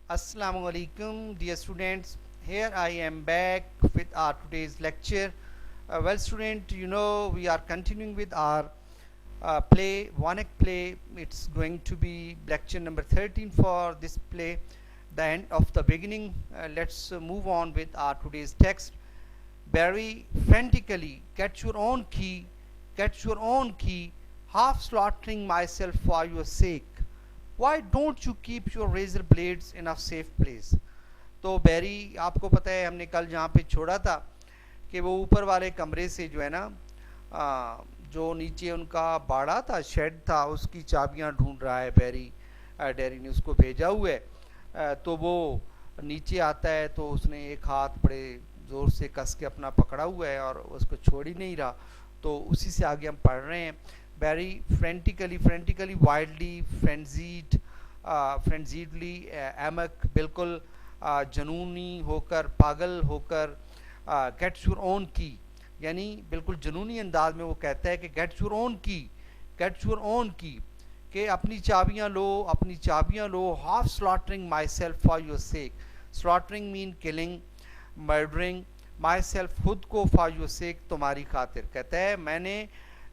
Assalamu alaikum, dear students. Here I am back with our today's lecture. Well, student, we are continuing with our play, one act play. It's going to be lecture number 13 for this play. The end of the beginning. Let's move on with our today's text. Very frantically, get your own key, half slaughtering myself for your sake. Why don't you keep your razor blades in a safe place? तो बैरी आपको पता है हमने कल जहाँ पे छोड़ा था कि वो ऊपर वाले कमरे से जो है ना जो नीचे उनका बाड़ा था, शेड था, उसकी चाबियाँ ढूंढ रहा है बैरी। डैरी ने उसको भेजा हुआ है। तो वो नीचे आता है तो उसने एक हाथ बड़े ज़ोर से कस के अपना पकड़ा हुआ है और उसको छोड़ ही नहीं रहा। तो उसी से आगे हम पढ़ रहे हैं। very frantically wildly frenziedly amok बिल्कुल जनूनी होकर, पागल होकर, gets your own key, यानी बिल्कुल जनूनी अंदाज में वो कहता है कि gets your own key कि अपनी चाबियां लो, half slaughtering myself for your sake. slaughtering mean killing, murdering, myself खुद को, for your sake तुम्हारी खातिर। कहता है मैंने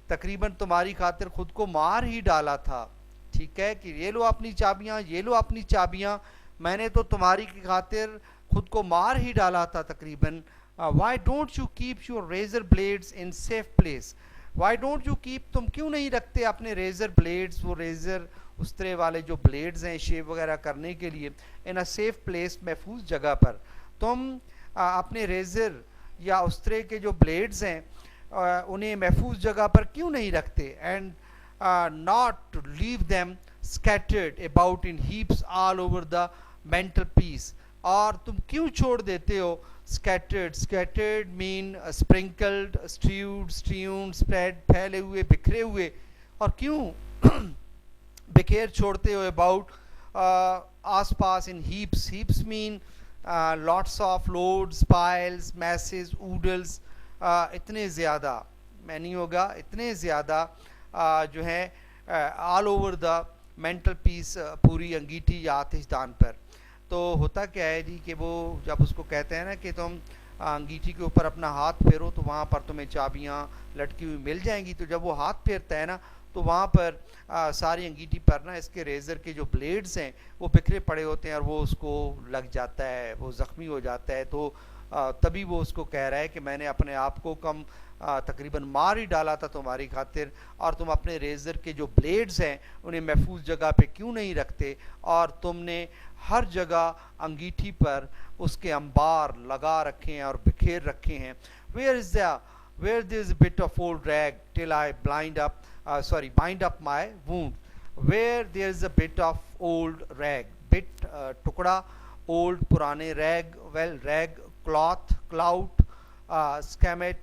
तकरीबन तुम्हारी खातिर खुद को मार ही डाला था। ठीक है कि ये लो अपनी चाबियां, मैंने तो तुम्हारी की खातिर खुद को मार ही डाला था तकरीबन। Why don't you keep your razor blades in safe place? Why don't you keep, तुम क्यों नहीं रखते अपने रेजर ब्लेड्स, वो रेजर उस्तरे वाले जो ब्लेड्स हैं शेव वगैरह करने के लिए, इन अ सेफ प्लेस, महफूज जगह पर। तुम अपने रेजर या उस्तरे के जो ब्लेड्स हैं उन्हें महफूज जगह पर क्यों नहीं रखते? And not leave them scattered about in heaps all over the mantelpiece. और तुम क्यों छोड़ देते हो scattered mean sprinkled, strewed, spread, फैले हुए, बिखरे हुए, और क्यों बिखेर छोड़ते हो अबाउट आस पास, in heaps mean lots of, loads, piles, masses, oodles, इतने ज़्यादा, मैं नहीं होगा, इतने ज़्यादा जो है all over the mantelpiece, पूरी अंगीठी या आतिशदान पर। तो होता क्या है जी कि वो जब उसको कहते हैं ना कि तुम अंगीठी के ऊपर अपना हाथ फेरो तो वहाँ पर तुम्हें चाबियाँ लटकी हुई मिल जाएंगी। तो जब वो हाथ फेरता है ना तो वहाँ पर सारी अंगीठी पर ना इसके रेज़र के जो ब्लेड्स हैं वो बिखरे पड़े होते हैं और वो उसको लग जाता है, वो ज़ख्मी हो जाता है। तो तभी वो उसको कह रहा है कि मैंने अपने आप को तकरीबन मार ही डाला था तुम्हारी खातिर, और तुम अपने रेज़र के जो ब्लेड्स हैं उन्हें महफूज जगह पे क्यों नहीं रखते, और तुमने हर जगह अंगीठी पर उसके अंबार लगा रखे हैं और बिखेर रखे हैं। where there is a bit of old rag till I bind up my wound. Where there is a bit of old rag, bit टुकड़ा, old पुराने, rag, well rag, clout, स्कैमेट,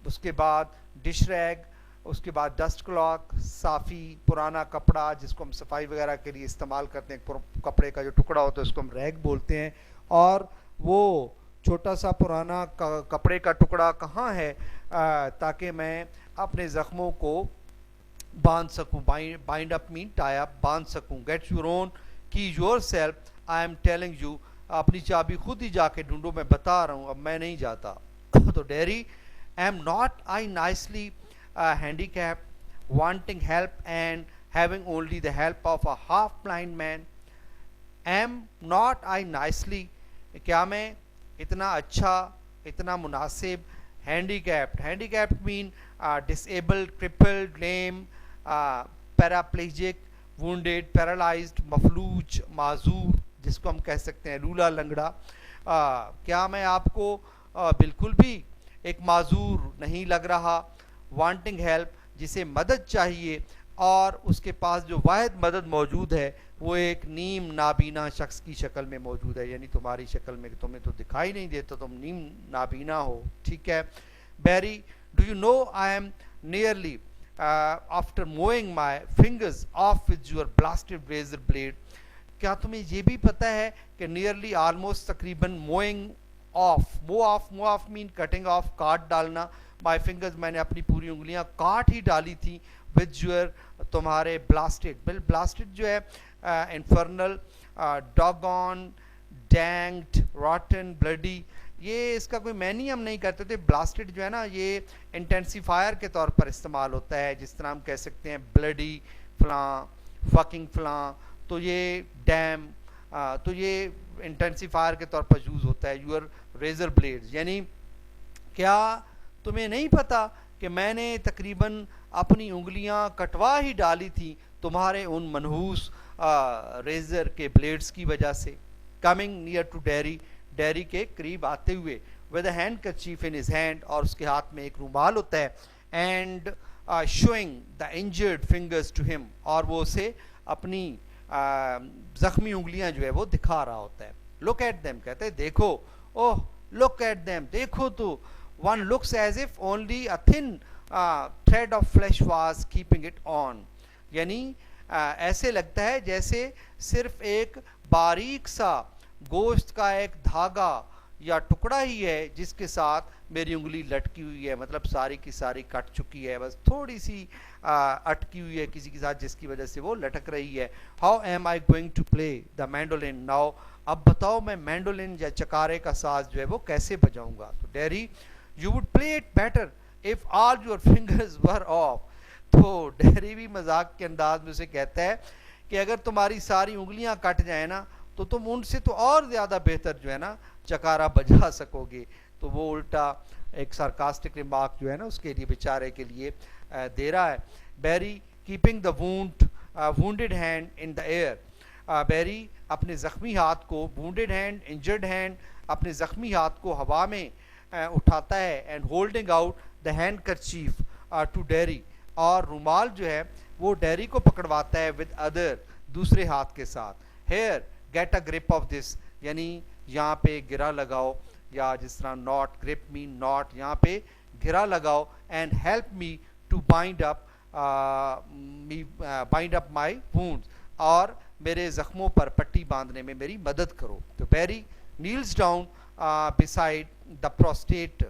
उसके बाद डिश रैग, उसके बाद डस्ट क्लॉथ, साफ़ी पुराना कपड़ा जिसको हम सफाई वगैरह के लिए इस्तेमाल करते हैं, कपड़े का जो टुकड़ा होता है उसको हम रैग बोलते हैं। और वो छोटा सा पुराना कपड़े का टुकड़ा कहाँ है ताकि मैं अपने ज़ख्मों को बांध सकूं, bind up mean tie up, बांध सकूं। गेट योर ओन की your self, I am telling you, अपनी चाबी खुद ही जाके ढूंढो, मैं बता रहा हूँ, अब मैं नहीं जाता। तो dairy, am not I nicely handicapped, wanting help and having only the help of a half blind man? Am not I nicely, क्या मैं इतना अच्छा, इतना मुनासिब, handicapped mean disabled, crippled, lame, paraplegic, wounded, paralyzed, मफलूज, माजूर, जिसको हम कह सकते हैं लूला लंगड़ा। क्या मैं आपको बिल्कुल भी एक माजूर नहीं लग रहा? वांटिंग हेल्प, जिसे मदद चाहिए, और उसके पास जो वाहिद मदद मौजूद है वो एक नीम नाबीना शख्स की शक्ल में मौजूद है, यानी तुम्हारी शक्ल में, तुम्हें तो दिखाई नहीं देता, तुम नीम नाबीना हो। ठीक है। Barry, do you know I am nearly after mowing my fingers off with your blasted razor blade? क्या तुम्हें ये भी पता है कि नियरली, ऑलमोस्ट, तकरीबन, mowing off, mow off mean cutting off, काट डालना, माई फिंगर्स, मैंने अपनी पूरी उंगलियां काट ही डाली थी, विद योर, तुम्हारे ब्लास्टेड, ब्लास्टेड जो है इन्फर्नल डॉगॉन, डैंग्ड, रॉटन, ब्लडी, ये इसका कोई मैनी हम नहीं करते थे. ब्लास्टेड जो है ना ये इंटेंसिफायर के तौर पर इस्तेमाल होता है, जिस तरह हम कह सकते हैं ब्लडी फलां, फकिंग फलां. तो ये डैम, तो ये इंटेंसिफायर के तौर पर यूज़ होता है. यूर रेजर ब्लेड्स, यानी क्या तुम्हें नहीं पता कि मैंने तकरीबन अपनी उंगलियां कटवा ही डाली थी तुम्हारे उन मनहूस रेजर के ब्लेड्स की वजह से. Coming near to Derry, Derry के करीब आते हुए, with a handkerchief in his hand, और उसके हाथ में एक रुमाल होता है. And showing the injured fingers to him, और वो उसे अपनी जख्मी उंगलियां जो है वो दिखा रहा होता है. लुक एट देम, कहते हैं देखो. ओह लुक एट देम, देखो तो. One looks as if only a thin thread of flesh was keeping it on, यानी ऐसे लगता है जैसे सिर्फ एक बारीक सा गोश्त का एक धागा या टुकड़ा ही है जिसके साथ मेरी उंगली लटकी हुई है. मतलब सारी की सारी कट चुकी है, बस थोड़ी सी अटकी हुई है किसी के साथ, जिसकी वजह से वो लटक रही है. How am I going to play the mandolin now, अब बताओ मैं मैंडोलिन या चकारे का साज जो है वो कैसे बजाऊंगा. तो dairy, you would play it better if all your fingers were of. तो डेरी भी मजाक के अंदाज में उसे कहता है कि अगर तुम्हारी सारी उंगलियां कट जाए ना तो तुम उनसे तो और ज़्यादा बेहतर जो है ना चकारा बजा सकोगे. तो वो उल्टा एक सार्कास्टिक रिमार्क जो है ना उसके लिए, बेचारे के लिए दे रहा है. Barry keeping the wounded hand in the air, Barry अपने ज़ख्मी हाथ को, वूंडेड हैंड, इंजर्ड हैंड, अपने ज़ख्मी हाथ को हवा में उठाता है. And holding out the handkerchief to Derry, और रुमाल जो है वो डेरी को पकड़वाता है विद अदर, दूसरे हाथ के साथ. Here get a grip of this, यानी यहाँ पे गिरा लगाओ, या जिस तरह नॉट, ग्रिप मीन नॉट, यहाँ पे गिरा लगाओ. And help me to bind up my wounds, और मेरे जख्मों पर पट्टी बांधने में मेरी मदद करो. तो Barry kneels down beside the prostrate,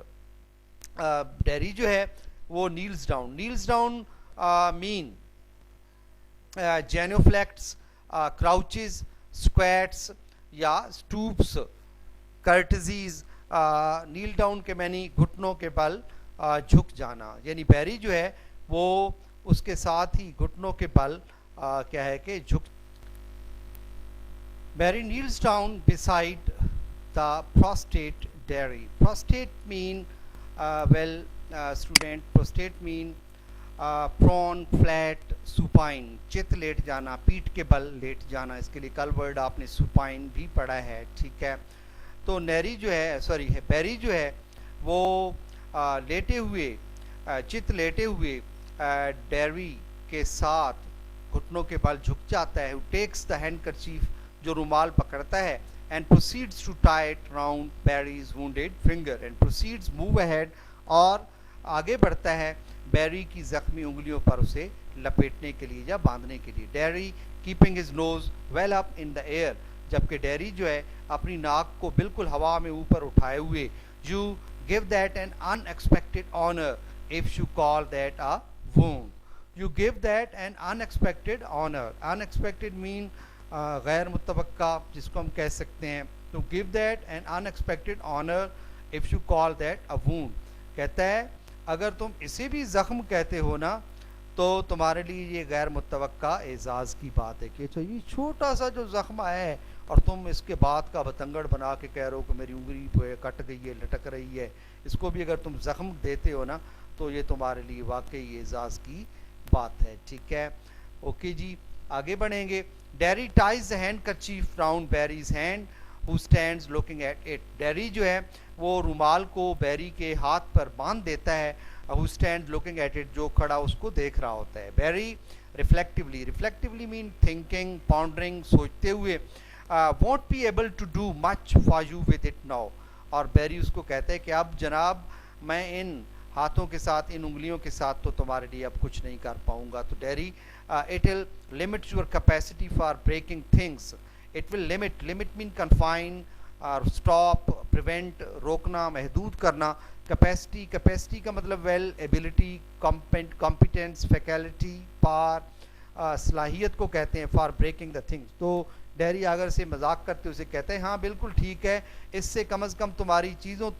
Derry जो है वो kneels down mean genuflects, crouches, squats या स्टूप्स, कर्टजीज. नील डाउन के मैनी घुटनों के बल झुक जाना, यानी बैरी जो है वो उसके साथ ही घुटनों के बल क्या है कि झुक. Barry kneels down beside the prostrate Derry. Prostrate mean well student, prostrate mean prone, flat, supine, चित लेट जाना, पीठ के बल लेट जाना. इसके लिए कल वर्ड आपने सुपाइन भी पढ़ा है, ठीक है. तो नेरी जो है, सॉरी बैरी जो है वो लेटे हुए, चित लेटे हुए डेरी के साथ घुटनों के बल झुक जाता है. टेक्स द हैंड करचीफ, जो रुमाल पकड़ता है. And proceeds to tie it round Barry's wounded finger, and proceeds move ahead, और आगे बढ़ता है बैरी की जख्मी उंगलियों पर उसे लपेटने के लिए या बांधने के लिए. Dairy keeping his nose well up in the air, जबकि डेरी जो है अपनी नाक को बिल्कुल हवा में ऊपर उठाए हुए. You give that an unexpected honour if you call that a wound. You give that an unexpected honour, unexpected mean गैर मुतवक्का, जिसको हम कह सकते हैं. तो give that an unexpected honour if you call that a wound, कहता है अगर तुम इसे भी ज़ख्म कहते हो ना तो तुम्हारे लिए ये गैर मुतवक्का एजाज़ की बात है कि अच्छा ये छोटा सा जो ज़ख्म है और तुम इसके बाद का बतंगड़ बना के कह रहे हो कि मेरी उंगली जो है कट गई है, लटक रही है. इसको भी अगर तुम ज़ख्म देते हो ना तो ये तुम्हारे लिए वाकई एजाज़ की बात है, ठीक है. ओके जी, आगे बढ़ेंगे. Derry ties the handkerchief round Barry's hand who stands looking at it. Derry जो है वो रुमाल को बैरी के हाथ पर बांध देता है. Who stand looking at it, जो खड़ा उसको देख रहा होता है. Barry reflectively, reflectively mean thinking, pondering, सोचते हुए. Won't be able to do much for you with it now, और बैरी उसको कहता है कि अब जनाब मैं इन हाथों के साथ, इन उंगलियों के साथ तो तुम्हारे लिए अब कुछ नहीं कर पाऊंगा. तो Derry, it will limit your capacity for breaking things. It will limit, limit mean confine और स्टॉप, प्रिवेंट, रोकना, महदूद करना. कैपेसिटी, कैपेसिटी का मतलब well, ability, competence, faculty, power, صلاحیت کو کہتے ہیں فار بریکنگ دا تھنگس. تو ڈیری اگر سے مذاق کرتے اسے کہتے ہیں ہاں بالکل ٹھیک ہے, اس سے کم از کم تمہاری چیزوں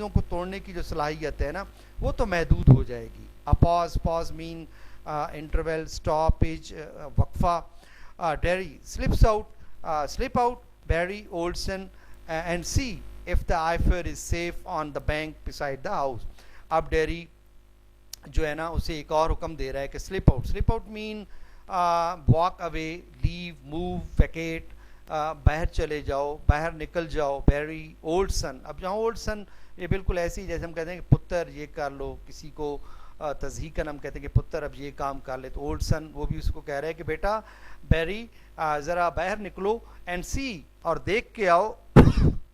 کو توڑنے کی جو صلاحیت ہے نا وہ تو محدود ہو جائے گی. پاز مین انٹرول, اسٹاپیج, وقفہ. Dairy slip out Barry Olson and see if the Eifer is safe on the bank beside the house. اب ڈیری جو ہے نا اسے ایک اور حکم دے رہا ہے کہ سلپ آؤٹ مین واک اوے, لیو, موو, ویکیٹ, باہر چلے جاؤ, باہر نکل جاؤ. بیری اولڈسن, اب جہاں اولڈسن یہ بالکل ایسی جیسے ہم کہتے ہیں کہ پتر یہ کر لو, کسی کو تضحیکاً ہم کہتے ہیں کہ پتر اب یہ کام کر لے, تو اولڈسن وہ بھی اس کو کہہ رہا ہے کہ بیٹا بیری ذرا باہر نکلو, اینڈ سی, اور دیکھ کے آؤ,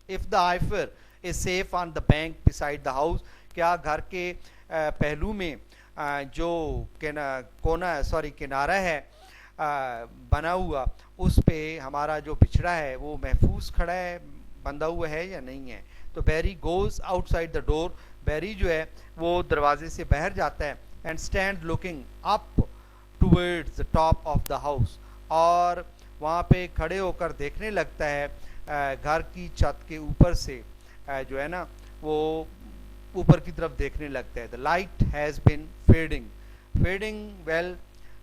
if the Eifer is safe on the bank beside the house, کیا گھر کے پہلو میں جو کنارہ ہے بنا ہوا, اس پہ ہمارا جو بچھڑا ہے وہ محفوظ کھڑا ہے, بندھا ہوا ہے یا نہیں ہے. تو بیری گوز آؤٹ سائڈ دا ڈور, بیری جو ہے وہ دروازے سے باہر جاتا ہے, and stand looking up towards the top of the house, اور وہاں پہ کھڑے ہو کر دیکھنے لگتا ہے گھر کی چھت کے اوپر سے, جو ہے نا وہ اوپر کی طرف دیکھنے لگتا ہے. The light has been fading well,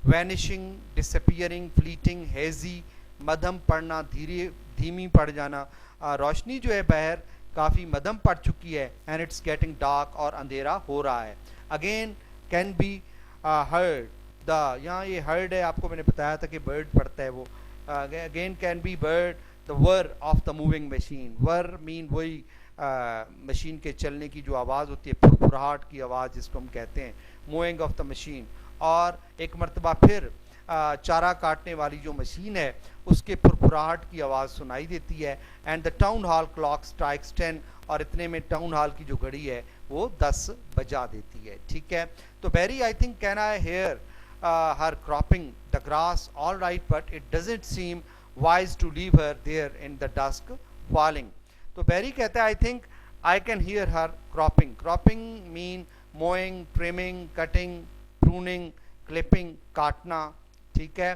vanishing, disappearing, fleeting, hazy, مدھم پڑنا, دھیمی پڑ جانا. روشنی جو ہے باہر کافی مدھم پڑ چکی ہے, اینڈ اٹس گیٹنگ ڈارک, اور اندھیرا ہو رہا ہے. Again can be heard the, یہاں یہ ہرڈ ہے, آپ کو میں نے بتایا تھا کہ برڈ پڑتا ہے وہ. Again can be bird the whir of the moving machine. whir mean وہی مشین کے چلنے کی جو آواز ہوتی ہے, پھرپھراہٹ کی آواز جس کو ہم کہتے ہیں, موونگ آف دا مشین. اور ایک مرتبہ پھر چارہ کاٹنے والی جو مشین ہے اس کے پھرپھراہٹ کی آواز سنائی دیتی ہے. And the town hall clock strikes 10, اور اتنے میں ٹاؤن ہال کی جو گھڑی ہے وہ 10 بجا دیتی ہے. ٹھیک ہے, تو Barry I think can I hear her cropping the grass all right, but it doesn't seem wise to leave her there in the dusk falling. تو بیری کہتا ہے I think I can hear her cropping mean mowing, trimming, cutting, pruning, clipping, کاٹنا. ٹھیک ہے,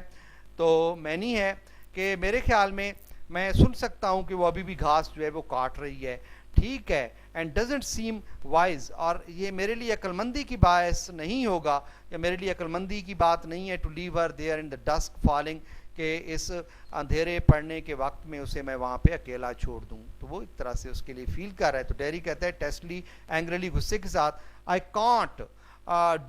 تو معنی ہے کہ میرے خیال میں میں سن سکتا ہوں کہ وہ ابھی بھی گھاس جو ہے وہ کاٹ رہی ہے. ٹھیک ہے, and doesn't seem wise, اور یہ میرے لیے عقل مندی کی باعث نہیں ہوگا, یا میرے لیے عقل مندی کی بات نہیں ہے to leave her there in the dusk falling, کہ اس اندھیرے پڑنے کے وقت میں اسے میں وہاں پہ اکیلا چھوڑ دوں. تو وہ ایک طرح سے اس کے لیے فیل کر رہا ہے. تو ڈیری کہتا ہے ٹیسٹلی, اینگریلی, غصے کے ساتھ, I can't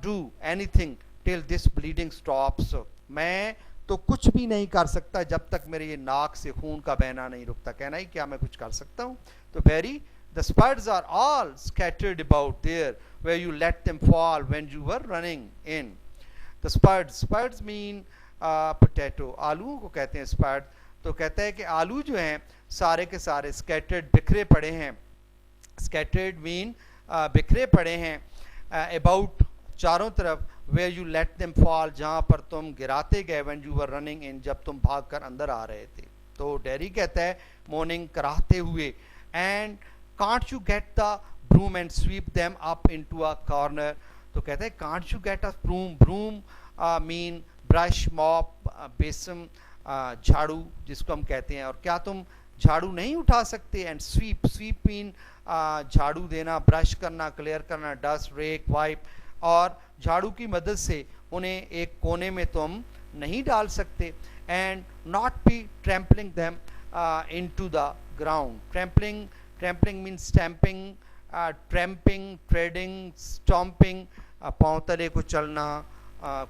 do anything till this bleeding stops. میں تو کچھ بھی نہیں کر سکتا جب تک میرے یہ ناک سے خون کا بہنا نہیں رکتا. کہنا ہی کیا میں کچھ کر سکتا ہوں. تو بیری, the spuds are all scattered about there where you let them fall when you were running in. The spuds mean potato, آلوؤں کو کہتے ہیں اسپرڈ. تو کہتا ہے کہ آلو جو ہیں سارے کے سارے اسکیٹرڈ, بکھرے پڑے ہیں. اسکیٹرڈ مین بکھرے پڑے ہیں, اباؤٹ چاروں طرف, ویئر یو لیٹ دیم فال, جہاں پر تم گراتے گئے, وین یو ور رننگ ان, جب تم بھاگ کر اندر آ رہے تھے. تو ڈیری کہتا ہے مارننگ, کراہتے ہوئے, and can't you get the broom and sweep them up into a corner. تو کہتا ہے can't you get a broom mean brush, mop, besom, جھاڑو جس کو ہم کہتے ہیں, اور کیا تم جھاڑو نہیں اٹھا سکتے. اینڈ سویپ مین جھاڑو دینا, برش کرنا, کلیئر کرنا, ڈسٹ, ریک, وائپ, اور جھاڑو کی مدد سے انہیں ایک کونے میں تم نہیں ڈال سکتے. And not be trampling them into the ground. Trampling mean stamping, tramping, treading, stamping, پاؤں تلے کو چلنا,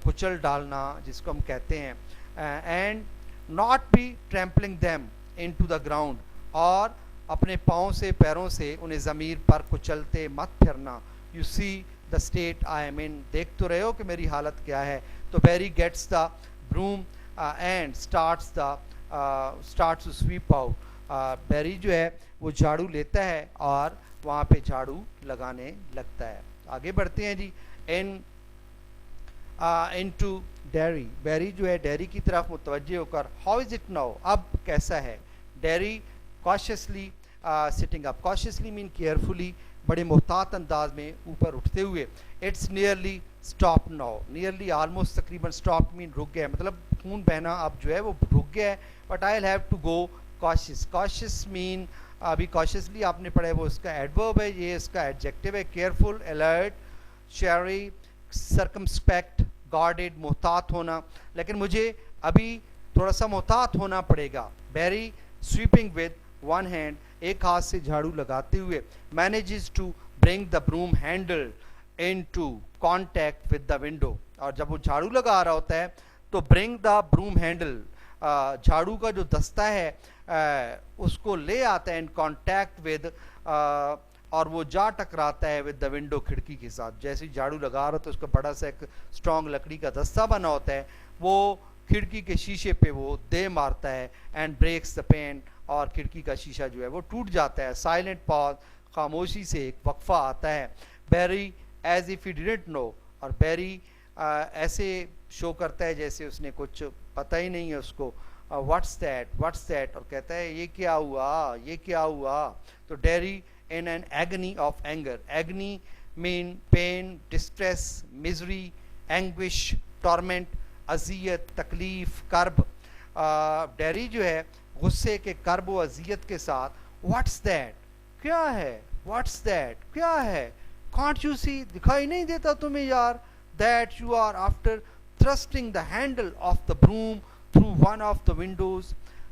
کچل ڈالنا جس کو ہم کہتے ہیں. And not be trampling them into the ground, اور اپنے پاؤں سے, پیروں سے انہیں ضمیر پر کچلتے مت پھرنا. You see the state I'm in, دیکھ تو رہے ہو کہ میری حالت کیا ہے. تو Barry gets the broom and starts to sweep out. Barry جو ہے وہ جھاڑو لیتا ہے اور وہاں پہ جھاڑو لگانے لگتا ہے. آگے بڑھتے ہیں جی. into ڈیری, بیری جو ہے ڈیری کی طرف متوجہ ہو کر, how is it now, اب کیسا ہے. Dairy cautiously sitting up, cautiously mean carefully, بڑے محتاط انداز میں اوپر اٹھتے ہوئے. It's nearly stop now. Nearly almost تقریباً اسٹاپ مین رک گیا ہے, مطلب خون بہنا اب جو ہے وہ رک گیا ہے. But I have to go cautious. Cautious mean ابھی کاشیسلی آپ نے پڑھا ہے وہ اس کا ایڈورب ہے, یہ اس کا ایڈجیکٹو ہے. کیئرفل, الرٹ, شیری, سرکمسپیکٹ, گارڈیڈ, محتاط ہونا. لیکن مجھے ابھی تھوڑا سا محتاط ہونا پڑے گا. بیری سویپنگ ود ون ہینڈ, ایک ہاتھ سے جھاڑو لگاتے ہوئے. Manages to bring the broom handle into contact with the window. اور جب وہ جھاڑو لگا رہا ہوتا ہے تو برنگ دا بروم ہینڈل, جھاڑو کا جو دستہ ہے اس کو لے آتا ہے ان کانٹیکٹ ود, اور وہ جا ٹکراتا ہے ود دا ونڈو, کھڑکی کے ساتھ. جیسے ہی جھاڑو لگا رہا تو اس کا بڑا سا ایک اسٹرانگ لکڑی کا دستہ بنا ہوتا ہے, وہ کھڑکی کے شیشے پہ وہ دے مارتا ہے. اینڈ بریکس دا پین, اور کھڑکی کا شیشہ جو ہے وہ ٹوٹ جاتا ہے. سائلنٹ پاز, خاموشی سے ایک وقفہ آتا ہے. Barry as if he didn't know, اور بیری ایسے شو کرتا ہے جیسے اس نے کچھ پتہ ہی نہیں ہے اس کو. واٹس دیٹ, واٹس دیٹ, اور کہتا ہے یہ کیا ہوا, یہ کیا ہوا. تو dairy in an agony of anger. Agony mean pain, distress, misery, anguish, torment, اذیت, تکلیف, کرب. ڈیری جو ہے غصے کے, کرب و اذیت کے ساتھ. واٹس دیٹ, کیا ہے, واٹس دیٹ, کیا ہے. کانٹ یو سی, دکھائی نہیں دیتا تمہیں یار. That you are after thrusting the handle of the broom through one of the windows.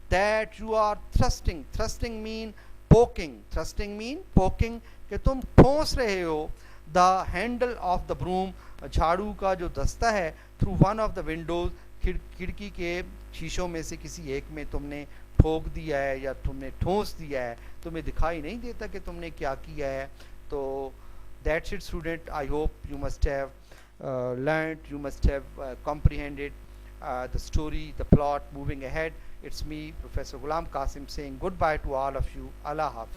That you are thrusting, thrusting mean poking, thrusting mean poking, کہ تم ٹھونس رہے ہو the handle of the broom, جھاڑو کا جو دستہ ہے, through one of the windows, کھڑکی کے شیشوں میں سے کسی ایک میں تم نے ٹھوک دیا ہے یا تم نے ٹھونس دیا ہے, تمہیں دکھائی نہیں دیتا کہ تم نے کیا کیا ہے. تو that's it student, I hope you must have learned, you must have comprehended the story, the plot. Moving ahead, it's me Professor Ghulam Qasim saying goodbye to all of you. Allah Hafiz.